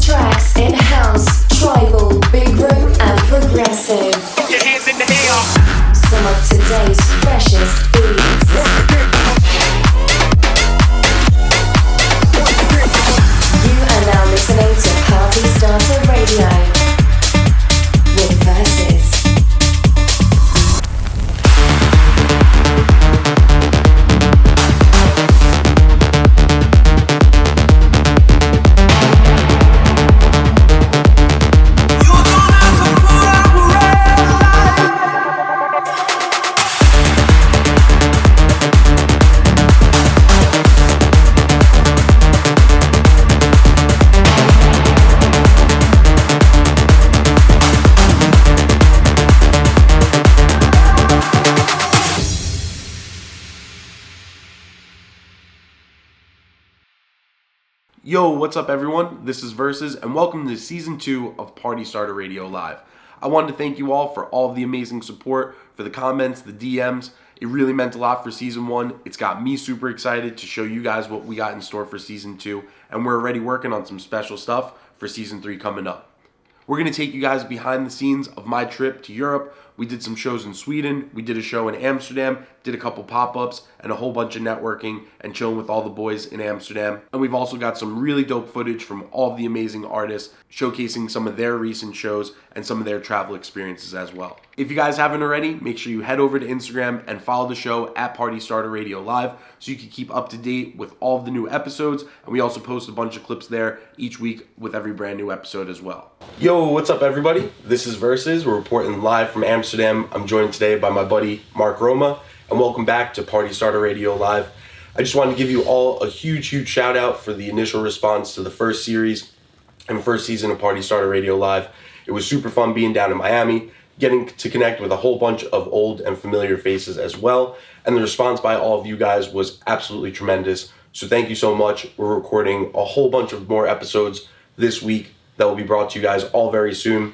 tracks in house, tribal, big room and progressive. Put your hands in the air. Some of today's freshest beats. You are now listening to Party Starter Radio with Versus. Yo, what's up everyone? This is Versus and welcome to Season 2 of Party Starter Radio Live. I wanted to thank you all for all of the amazing support, for the comments, the DMs. It really meant a lot for Season 1. It's got me super excited to show you guys what we got in store for Season 2, and we're already working on some special stuff for Season 3 coming up. We're going to take you guys behind the scenes of my trip to Europe. We did some shows in Sweden, we did a show in Amsterdam, did a couple pop-ups, and a whole bunch of networking and chilling with all the boys in Amsterdam. And we've also got some really dope footage from all of the amazing artists showcasing some of their recent shows and some of their travel experiences as well. If you guys haven't already, make sure you head over to Instagram and follow the show at Party Starter Radio Live so you can keep up to date with all of the new episodes. And we also post a bunch of clips there each week with every brand new episode as well. Yo, what's up everybody? This is Versus. We're reporting live from Amsterdam. I'm joined today by my buddy Mark Roma, and welcome back to Party Starter Radio Live. I just wanted to give you all a huge shout out for the initial response to the first series and first season of Party Starter Radio Live. It was super fun being down in Miami, getting to connect with a whole bunch of old and familiar faces as well, and the response by all of you guys was absolutely tremendous. So thank you so much. We're recording a whole bunch of more episodes this week that will be brought to you guys all very soon.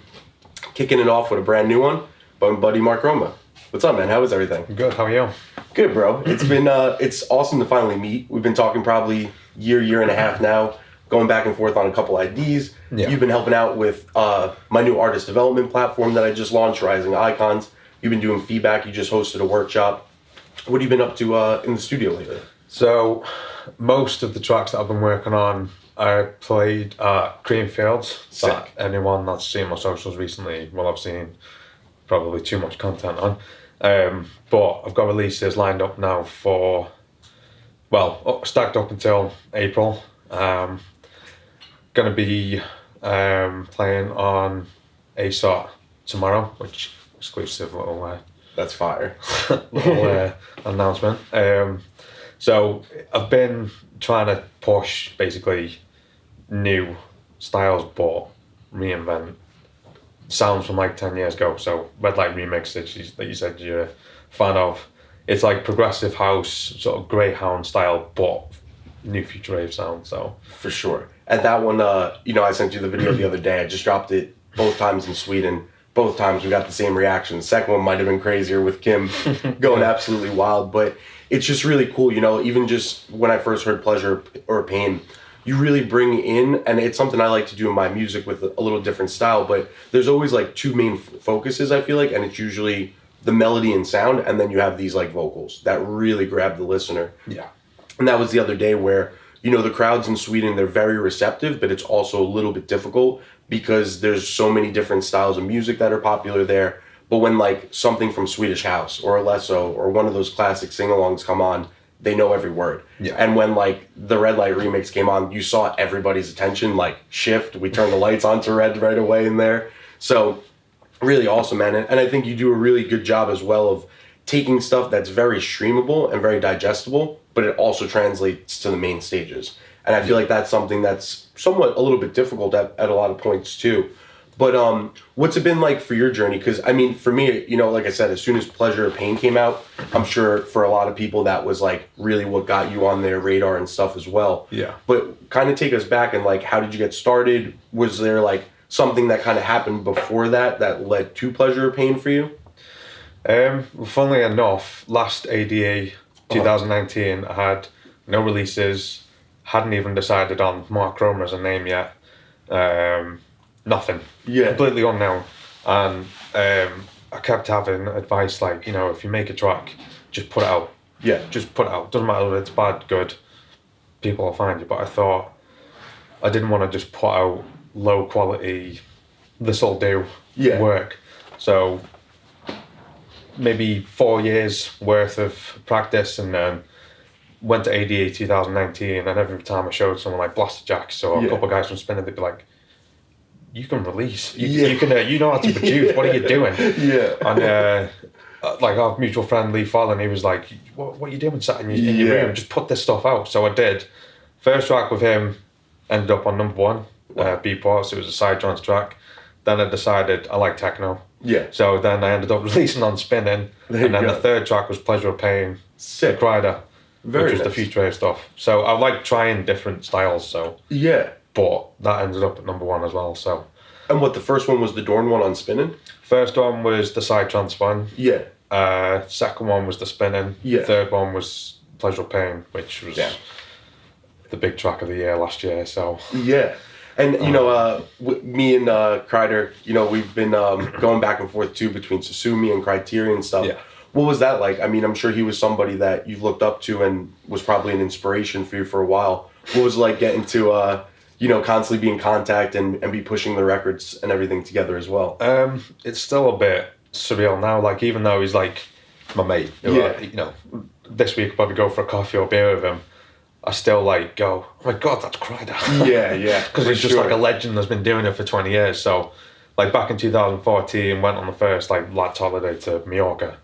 Kicking it off with a brand new one by my buddy Mark Roma. What's up, man? How is everything? Good, how are you? Good, bro. It's been it's awesome to finally meet. We've been talking probably year and a half now, going back and forth on a couple IDs. Yeah. You've been helping out with my new artist development platform that I just launched, Rising Icons. You've been doing feedback. You just hosted a workshop. What have you been up to in the studio lately? So, most of the tracks that I've been working on, I played at Creamfields. Sick. Anyone that's seen my socials recently will have seen probably too much content on. But I've got releases lined up now for, stacked up until April. Gonna be playing on A State tomorrow, which exclusive little That's fire. little announcement. So I've been trying to push basically new styles but reinvent sounds from like 10 years ago. So Redlight remix that you said you're a fan of, it's like progressive house, sort of Greyhound style but new future rave sound. So For sure. And that one, I sent you the video the other day. I just dropped it both times in Sweden. Both times we got the same reaction. The second one might have been crazier with Kim going absolutely wild, but it's just really cool, even just when I first heard Pleasure or Pain, you really bring in, and it's something I like to do in my music with a little different style, but there's always like two main focuses, I feel like, and it's usually the melody and sound, and then you have these like vocals that really grab the listener. yeah. And that was the other day where, the crowds in Sweden, they're very receptive, but it's also a little bit difficult because there's so many different styles of music that are popular there. But when like something from Swedish House or Alesso or one of those classic sing-alongs come on, they know every word. Yeah. And when like the Redlight remix came on, you saw everybody's attention like shift. We turned the lights on to red right away in there. So really awesome, man. And I think you do a really good job as well of taking stuff that's very streamable and very digestible, but it also translates to the main stages. And I feel like that's something that's somewhat a little bit difficult at a lot of points too. But what's it been like for your journey? Because I mean, for me, like I said, as soon as Pleasure or Pain came out, I'm sure for a lot of people that was like really what got you on their radar and stuff as well. Yeah. But kind of take us back and like, how did you get started? Was there like something that kind of happened before that led to Pleasure or Pain for you? Well, funnily enough, last ADA 2019, I had no releases, hadn't even decided on Mark Roma as a name yet. nothing. Yeah. Completely unknown. And I kept having advice like, if you make a track, just put it out. Yeah. Just put it out. Doesn't matter if it's bad, good. People will find you. But I thought I didn't want to just put out low quality, this'll do work. So maybe 4 years worth of practice, and then went to ADA 2019, and every time I showed someone like Blaster Jacks or a couple of guys from Spinning, they'd be like, you can release, you can, you know how to produce, what are you doing? And like our mutual friend Lee Fallon, he was like, what are you doing sat in your room? Just put this stuff out. So I did. First track with him ended up on number 1, Beatports. It was a side trance track. Then I decided I like techno. Yeah. So then I ended up releasing on Spinning. And then the third track was Pleasure of Pain, Sick. Kryder, which was nice. the future wave stuff. So I like trying different styles. So but that ended up at number 1 as well. So. And what, the first one was the Dorn one on Spinning? First one was the side trance one. Yeah. Second one was the Spinning. Yeah. Third one was Pleasure of Pain, which was the big track of the year last year. So yeah. And me and Kryder, we've been going back and forth too between Susumi and Criterion and stuff. Yeah. What was that like? I mean, I'm sure he was somebody that you've looked up to and was probably an inspiration for you for a while. What was it like getting to constantly be in contact and be pushing the records and everything together as well? It's still a bit surreal now. Like, even though he's like my mate, this week I'll probably go for a coffee or beer with him, I still like go, oh my God, that's Kryder. Yeah. Because he's just like a legend that's been doing it for 20 years. So like back in 2014, went on the first like lads holiday to Mallorca,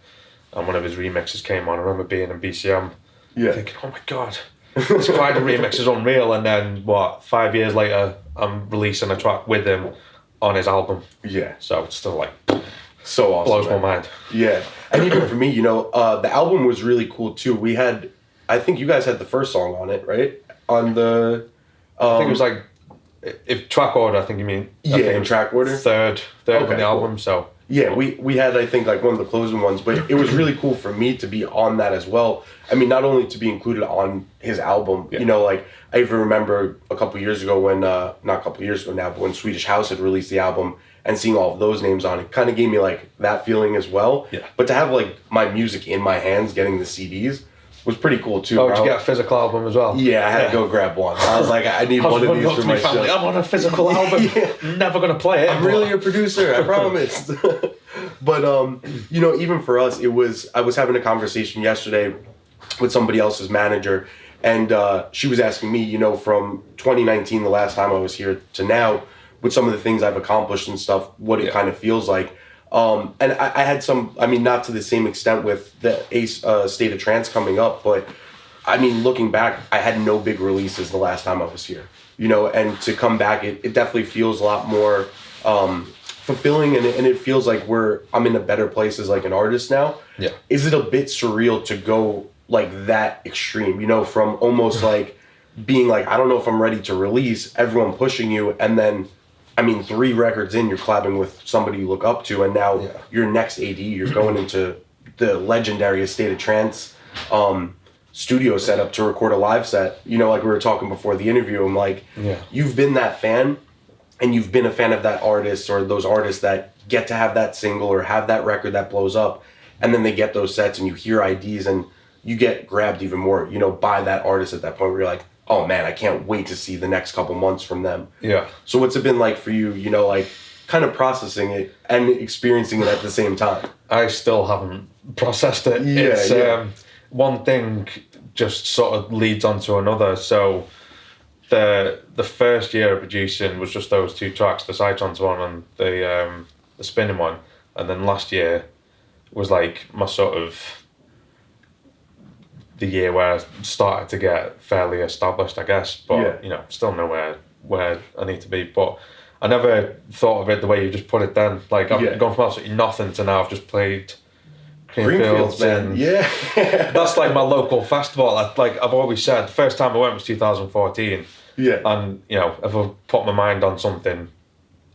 and one of his remixes came on. I remember being in BCM thinking, oh my God, this Kryder remix is unreal. And then 5 years later, I'm releasing a track with him on his album. Yeah. So it's still like so awesome. Blows my mind. Yeah. And even for me, the album was really cool too. We had, I think you guys had the first song on it, right? On the I think it was like, if track order, I think you mean. In track order. Third on the album, so. Yeah, we had, I think, like one of the closing ones, but it was really cool for me to be on that as well. I mean, not only to be included on his album, like I even remember a couple years ago when, not a couple years ago now, but when Swedish House had released the album and seeing all of those names on it kind of gave me like that feeling as well. Yeah. But to have like my music in my hands, getting the CDs, was pretty cool too. Oh, did you get a physical album as well? Yeah, I had to go grab one. I was like, I need one of these for my show. I want a physical album. Never gonna play it. I'm really a producer, I promise. But even for us, I was having a conversation yesterday with somebody else's manager, and she was asking me, from 2019, the last time I was here, to now, with some of the things I've accomplished and stuff, what it kind of feels like. And I had some, I mean, not to the same extent with the A State of Trance coming up, but I mean, looking back, I had no big releases the last time I was here, and to come back, it definitely feels a lot more fulfilling, and it feels like I'm in a better place as like an artist now. Yeah. Is it a bit surreal to go like that extreme, from almost like being like, I don't know if I'm ready to release, everyone pushing you, and then, I mean, 3 records in, you're collabing with somebody you look up to, and now your next AD, you're going into the legendary A State of Trance studio setup to record a live set. Like we were talking before the interview, I'm like, you've been that fan, and you've been a fan of that artist or those artists that get to have that single or have that record that blows up, and then they get those sets and you hear IDs and you get grabbed even more, by that artist at that point where you're like, oh man, I can't wait to see the next couple months from them. Yeah. So what's it been like for you, like kind of processing it and experiencing it at the same time? I still haven't processed it. It's one thing just sort of leads on to another. So the first year of producing was just those 2 tracks, the Psytrance one and the Spinning one. And then last year was like my sort of the year where I started to get fairly established, I guess, but still nowhere where I need to be. But I never thought of it the way you just put it then. Like I've gone from absolutely nothing to now I've just played Creamfields, man. That's like my local festival. Like I've always said, the first time I went was 2014. Yeah. And if I put my mind on something,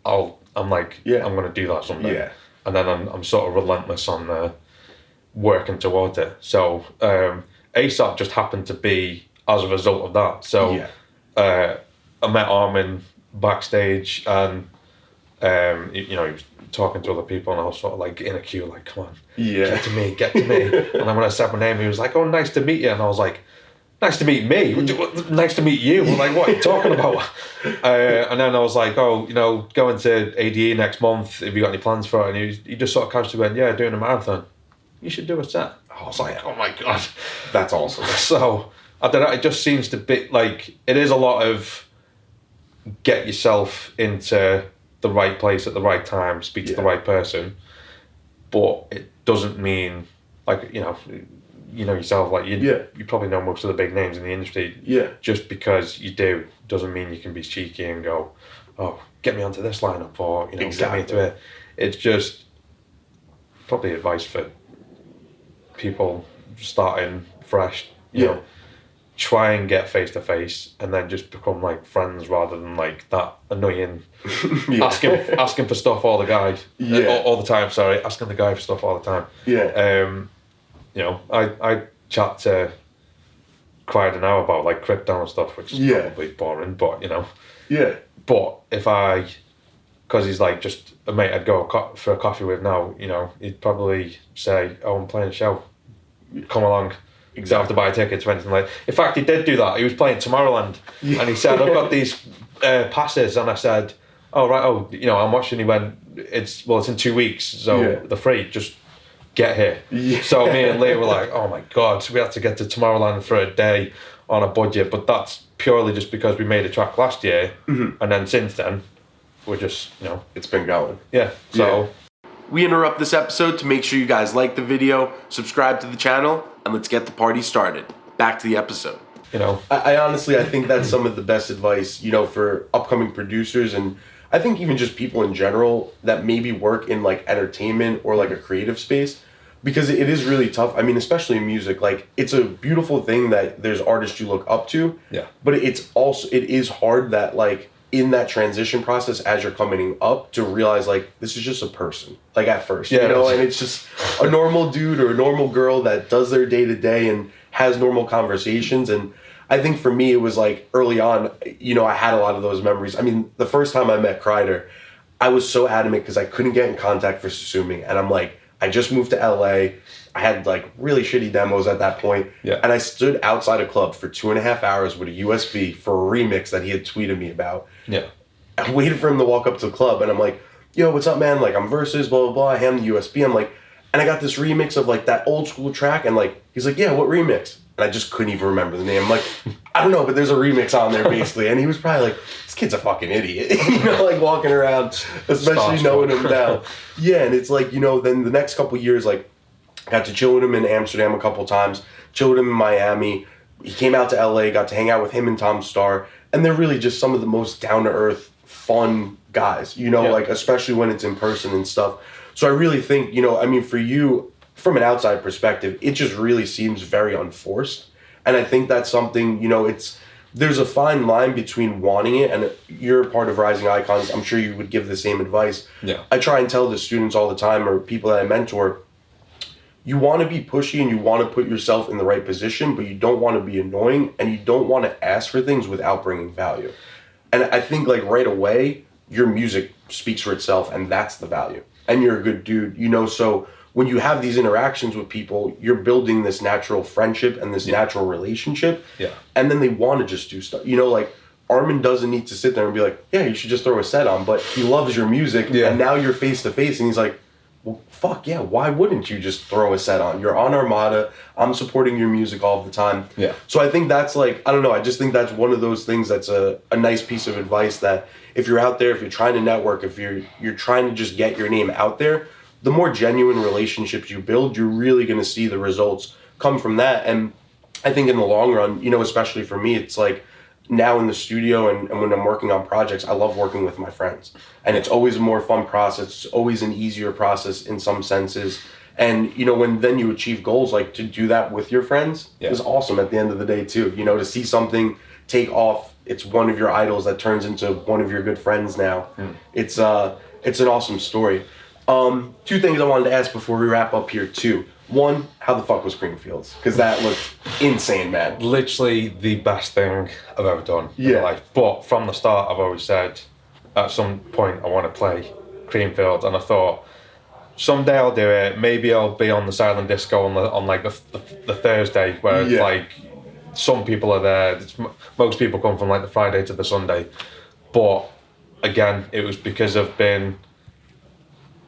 I'm gonna do that someday. Yeah. And then I'm sort of relentless on working towards it. So ASAP just happened to be as a result of that. So I met Armin backstage, and you know, he was talking to other people, and I was sort of like in a queue, like, come on, get to me. And then when I said my name, he was like, oh, nice to meet you, and I was like, nice to meet me. Nice to meet you. I'm like, what are you talking about? And then I was like, oh, you know, going to ADE next month. Have you got any plans for it? And he just sort of casually went, yeah, doing a marathon. You should do a set. I was like, oh my God. That's awesome. So, I don't know, it just seems to be like, it is a lot of get yourself into the right place at the right time, speak to the right person. But it doesn't mean, like, you know yourself, like you probably know most of the big names in the industry. Yeah. Just because you do doesn't mean you can be cheeky and go, oh, get me onto this lineup, or get me into it. It's just probably advice for people starting fresh. You know, try and get face to face, and then just become like friends rather than like that annoying asking for stuff all the time. Sorry, asking the guy for stuff all the time. Yeah. You know, I chat to Kryder now about like crypto and stuff, which is probably boring, but you know. Yeah. But because he's like just a mate I'd go for a coffee with now, you know, he'd probably say, oh, I'm playing a show, come along. Exactly. Don't have to buy tickets or anything like that. In fact, he did do that. He was playing Tomorrowland, and he said, I've got these passes, and I said, oh, right, you know, I'm watching. He went, it's in 2 weeks, so they're free, just get here. Yeah. So me and Lee were like, oh my God, so we had to get to Tomorrowland for a day on a budget, but that's purely just because we made a track last year, and then since then, we're just, you know. It's been going. Yeah, so. We interrupt this episode to make sure you guys like the video, subscribe to the channel, and let's get the party started. Back to the episode. You know, I honestly, I think that's some of the best advice, you know, for upcoming producers, and I think even just people in general that maybe work in like entertainment or like a creative space, because it is really tough. I mean, especially in music, like it's a beautiful thing that there's artists you look up to. Yeah. But it is hard that like in that transition process as you're coming up to realize like this is just a person, like at first, you know, and it's just a normal dude or a normal girl that does their day to day and has normal conversations. And I think for me, it was like early on, you know, I had a lot of those memories. I mean, the first time I met Kryder, I was so adamant because I couldn't get in contact for Susumi. And I'm like, I just moved to LA. I had like really shitty demos at that point. Yeah. And I stood outside a club for 2.5 hours with a USB for a remix that he had tweeted me about. Yeah. I waited for him to walk up to the club, and I'm like, yo, what's up, man? Like, I'm Versus, blah, blah, blah. I hand the USB. I'm like, and I got this remix of like that old school track. And like, he's like, yeah, what remix? And I just couldn't even remember the name. I'm like, I don't know, but there's a remix on there basically. And he was probably like, this kid's a fucking idiot. You know, like walking around, especially knowing him now. Yeah, and it's like, you know, then the next couple years, like, got to chill with him in Amsterdam a couple times, chilled with him in Miami. He came out to LA, got to hang out with him and Tom Starr. And they're really just some of the most down-to-earth, fun guys, you know, like especially when it's in person and stuff. So I really think, you know, I mean, for you, from an outside perspective, it just really seems very unforced. And I think that's something, you know, there's a fine line between wanting it, and you're part of Rising Icons. I'm sure you would give the same advice. Yeah. I try and tell the students all the time, or people that I mentor, you want to be pushy and you want to put yourself in the right position, but you don't want to be annoying, and you don't want to ask for things without bringing value. And I think like right away, your music speaks for itself, and that's the value. And you're a good dude, you know, so when you have these interactions with people, you're building this natural friendship and this natural relationship. Yeah. And then they want to just do stuff. You know, like Armin doesn't need to sit there and be like, yeah, you should just throw a set on, but he loves your music. Yeah. And now you're face to face, and he's like, well, fuck yeah, why wouldn't you just throw a set on? You're on Armada, I'm supporting your music all the time. Yeah. So I think that's like, I don't know, I just think that's one of those things that's a nice piece of advice, that if you're out there, if you're trying to network, if you're trying to just get your name out there, the more genuine relationships you build, you're really going to see the results come from that. And I think in the long run, you know, especially for me, it's like now in the studio and when I'm working on projects, I love working with my friends. And it's always a more fun process. It's always an easier process in some senses. And, you know, when then you achieve goals, like to do that with your friends is awesome at the end of the day too. You know, to see something take off, it's one of your idols that turns into one of your good friends now. It's an awesome story. Two things I wanted to ask before we wrap up here too. One, how the fuck was Creamfields? Because that looked insane, man. Literally the best thing I've ever done in my life. But from the start, I've always said, at some point, I want to play Creamfields, and I thought, someday I'll do it. Maybe I'll be on the silent disco on like the Thursday, where it's like some people are there. Most people come from like the Friday to the Sunday, but again, it was because it was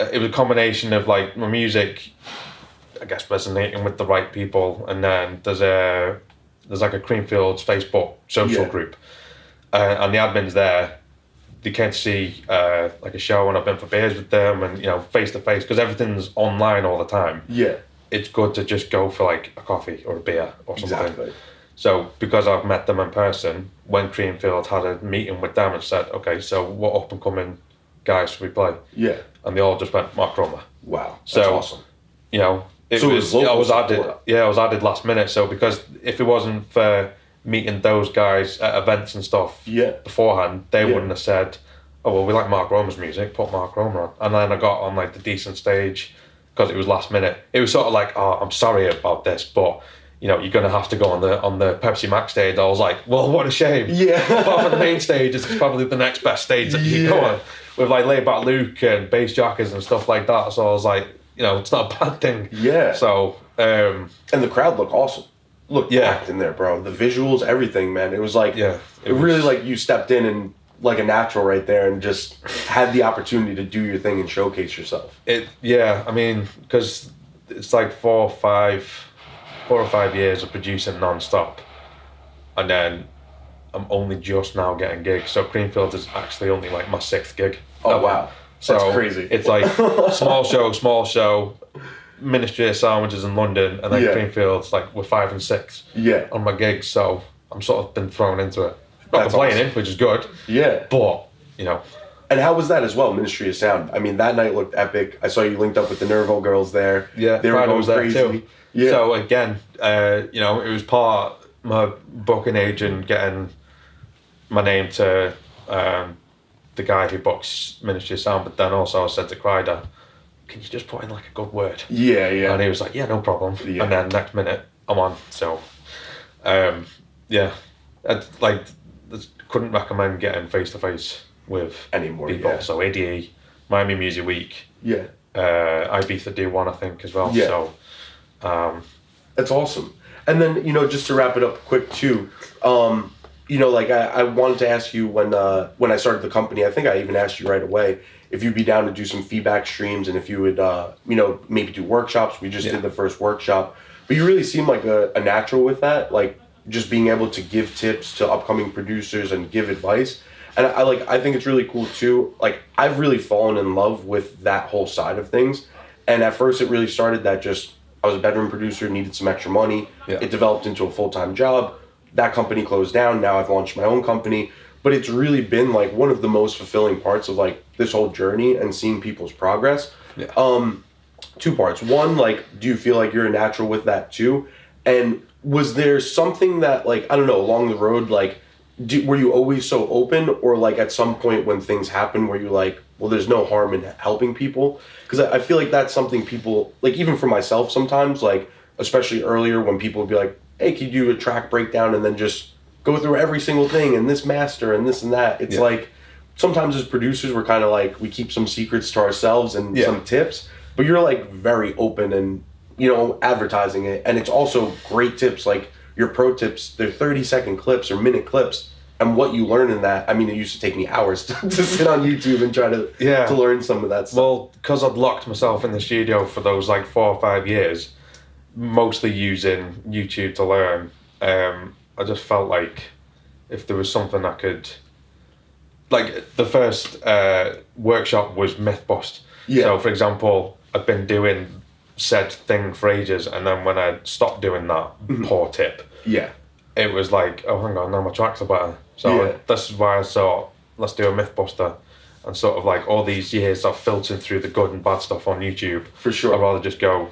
a combination of like my music, I guess, resonating with the right people, and then there's like a Creamfields Facebook social group, and the admins there, they came to see like a show, and I've been for beers with them, and face to face, because everything's online all the time. It's good to just go for like a coffee or a beer or something. Exactly. So because I've met them in person, when Creamfields had a meeting with them and said, okay, so what up and coming guys should we play? And they all just went Mark Roma. Wow, that's awesome. I was added last minute. So because if it wasn't for meeting those guys at events and stuff beforehand, they wouldn't have said, oh well, we like Mark Roma's music, put Mark Roma on. And then I got on like the decent stage because it was last minute. It was sort of like, oh, I'm sorry about this, but you're gonna have to go on the Pepsi Max stage. I was like, well, what a shame. Apart from the main stage, it's probably the next best stage that you can go on with like Laid Back Luke and bass jackers and stuff like that. So I was like, it's not a bad thing. So and the crowd looked awesome. Looked packed in there, bro. The visuals, everything, man. It was like it really like you stepped in and like a natural right there and just had the opportunity to do your thing and showcase yourself. I mean, because it's like 4 or 5 years of producing non-stop, and then I'm only just now getting gigs. So Creamfields is actually only like my 6th gig. Oh wow, so that's crazy. It's like small show, Ministry of Sandwiches in London, and then Creamfields like we're 5 and 6 on my gigs. So I'm sort of been thrown into it. Not complaining, which is good. But And how was that as well, Ministry of Sound? I mean, that night looked epic. I saw you linked up with the Nervo girls there. They were going crazy. Too. So again, it was part my booking agent getting my name to the guy who books Ministry of Sound, but then also I said to Kryder, can you just put in like a good word? And he was like, yeah, no problem. And then next minute I'm on. So couldn't recommend getting face to face with any more people. So ADE, Miami Music Week, Ibiza do one, I think, as well. So that's awesome. And then just to wrap it up quick too, I wanted to ask you when I started the company, I think I even asked you right away if you'd be down to do some feedback streams and if you would maybe do workshops. We just did the first workshop, but you really seem like a natural with that, like just being able to give tips to upcoming producers and give advice. And I think it's really cool too. Like I've really fallen in love with that whole side of things. And at first it really started that I was a bedroom producer, needed some extra money. It developed into a full-time job. That company closed down. Now I've launched my own company. But it's really been like one of the most fulfilling parts of like this whole journey and seeing people's progress. 2 parts. One, like, do you feel like you're a natural with that too? And was there something that, like, I don't know, along the road, like, were you always so open, or like at some point when things happen were you like, well, there's no harm in helping people? Because I feel like that's something people, like even for myself sometimes, like especially earlier when people would be like, hey, can you do a track breakdown and then just go through every single thing and this master and this and that. It's like sometimes as producers we're kind of like, we keep some secrets to ourselves and some tips, but you're like very open and advertising it. And it's also great tips, like your pro tips, they're 30-second clips or minute clips. And what you learn in that, I mean, it used to take me hours to sit on YouTube and try to learn some of that stuff. Well, because I'd locked myself in the studio for those like 4 or 5 years, mostly using YouTube to learn, I just felt like if there was something I could... Like, the first workshop was myth bust. So, for example, I'd been doing said thing for ages, and then when I stopped doing that, poor tip, it was like, oh, hang on, now my tracks are better. So this is why I thought, let's do a Mythbuster. And sort of like all these years I've filtered through the good and bad stuff on YouTube. For sure. I'd rather just go,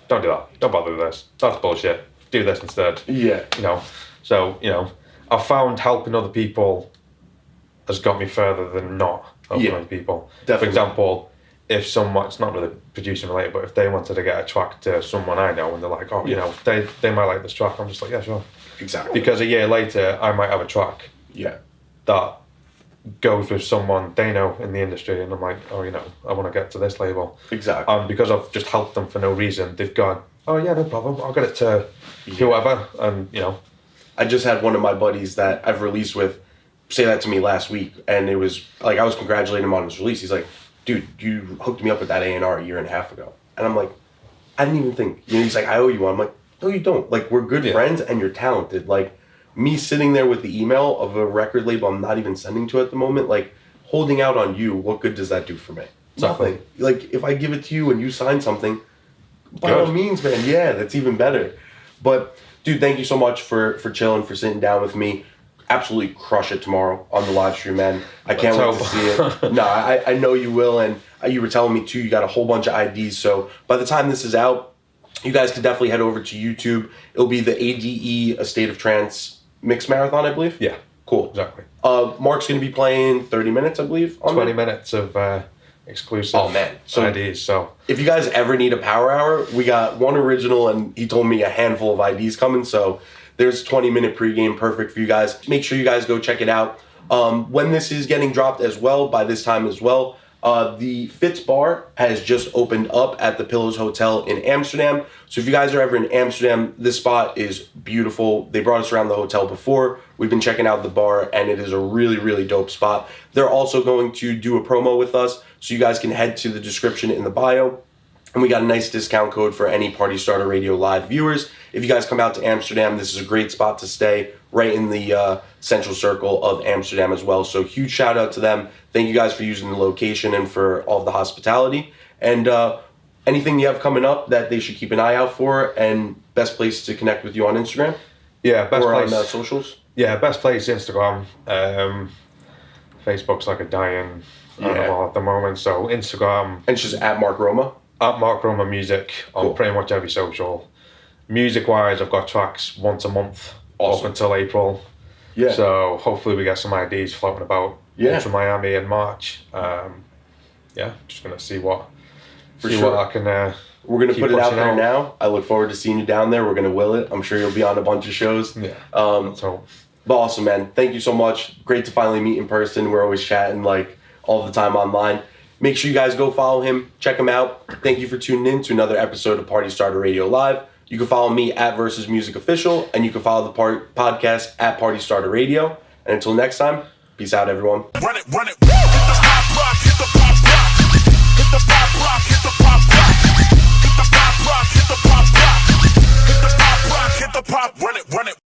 don't do that. Don't bother with this. That's bullshit. Do this instead. So, I've found helping other people has got me further than not helping other people. Definitely. For example, if someone, it's not really producing related, but if they wanted to get a track to someone I know and they're like, oh, you know, they might like this track, I'm just like, yeah, sure. Exactly. Because a year later, I might have a track that goes with someone they know in the industry, and I'm like, oh, you know, I want to get to this label. Exactly. And because I've just helped them for no reason, they've gone, oh yeah, no problem, I'll get it to whoever, and you know. I just had one of my buddies that I've released with say that to me last week, and it was like I was congratulating him on his release. He's like, dude, you hooked me up with that A&R a year and a half ago. And I'm like, I didn't even think. You know, he's like, I owe you one. I'm like, no, you don't. Like, we're good friends and you're talented. Like, me sitting there with the email of a record label I'm not even sending to at the moment, like, holding out on you, what good does that do for me? Exactly. Nothing. Like, if I give it to you and you sign something, by all means, man, yeah, that's even better. But, dude, thank you so much for chilling, for sitting down with me. Absolutely crush it tomorrow on the live stream, man. I can't wait to see it. No, I know you will, and you were telling me too, you got a whole bunch of IDs, so by the time this is out, you guys can definitely head over to YouTube. It'll be the ADE, A State of Trance mix marathon, I believe? Yeah. Cool. Exactly. Mark's going to be playing 30 minutes, I believe. 20 minutes of exclusive IDs, so. If you guys ever need a power hour, we got one original, and he told me a handful of IDs coming, so there's 20-minute pregame, perfect for you guys. Make sure you guys go check it out. When this is getting dropped as well, by this time as well, the Fitz Bar has just opened up at the Pillows Hotel in Amsterdam. So if you guys are ever in Amsterdam, this spot is beautiful. They brought us around the hotel before. We've been checking out the bar, and it is a really, really dope spot. They're also going to do a promo with us, so you guys can head to the description in the bio. And we got a nice discount code for any Party Starter Radio Live viewers. If you guys come out to Amsterdam, this is a great spot to stay, right in the central circle of Amsterdam as well. So huge shout out to them. Thank you guys for using the location and for all of the hospitality. And anything you have coming up that they should keep an eye out for, and best place to connect with you on Instagram? Yeah, best or place. on socials? Yeah, best place, Instagram. Facebook's like a dying animal at the moment, so Instagram. And it's just at Mark Roma? At Mark Roma Music on pretty much every social. Music-wise, I've got tracks once a month up until April. Yeah. So hopefully we get some IDs floating about Ultra Miami in March. Just gonna see what I can. We're gonna put it out there now. I look forward to seeing you down there. We're gonna will it. I'm sure you'll be on a bunch of shows. Yeah. But awesome, man. Thank you so much. Great to finally meet in person. We're always chatting like all the time online. Make sure you guys go follow him. Check him out. Thank you for tuning in to another episode of Party Starter Radio Live. You can follow me at Versus Music Official, and you can follow the podcast at Party Starter Radio. And until next time, peace out, everyone. Run it, run it. Hit the pop rock, hit the pop rock. Hit the pop rock, hit the pop rock. Hit the pop rock, hit the pop rock. Hit the pop rock, hit the pop. Run it, run it.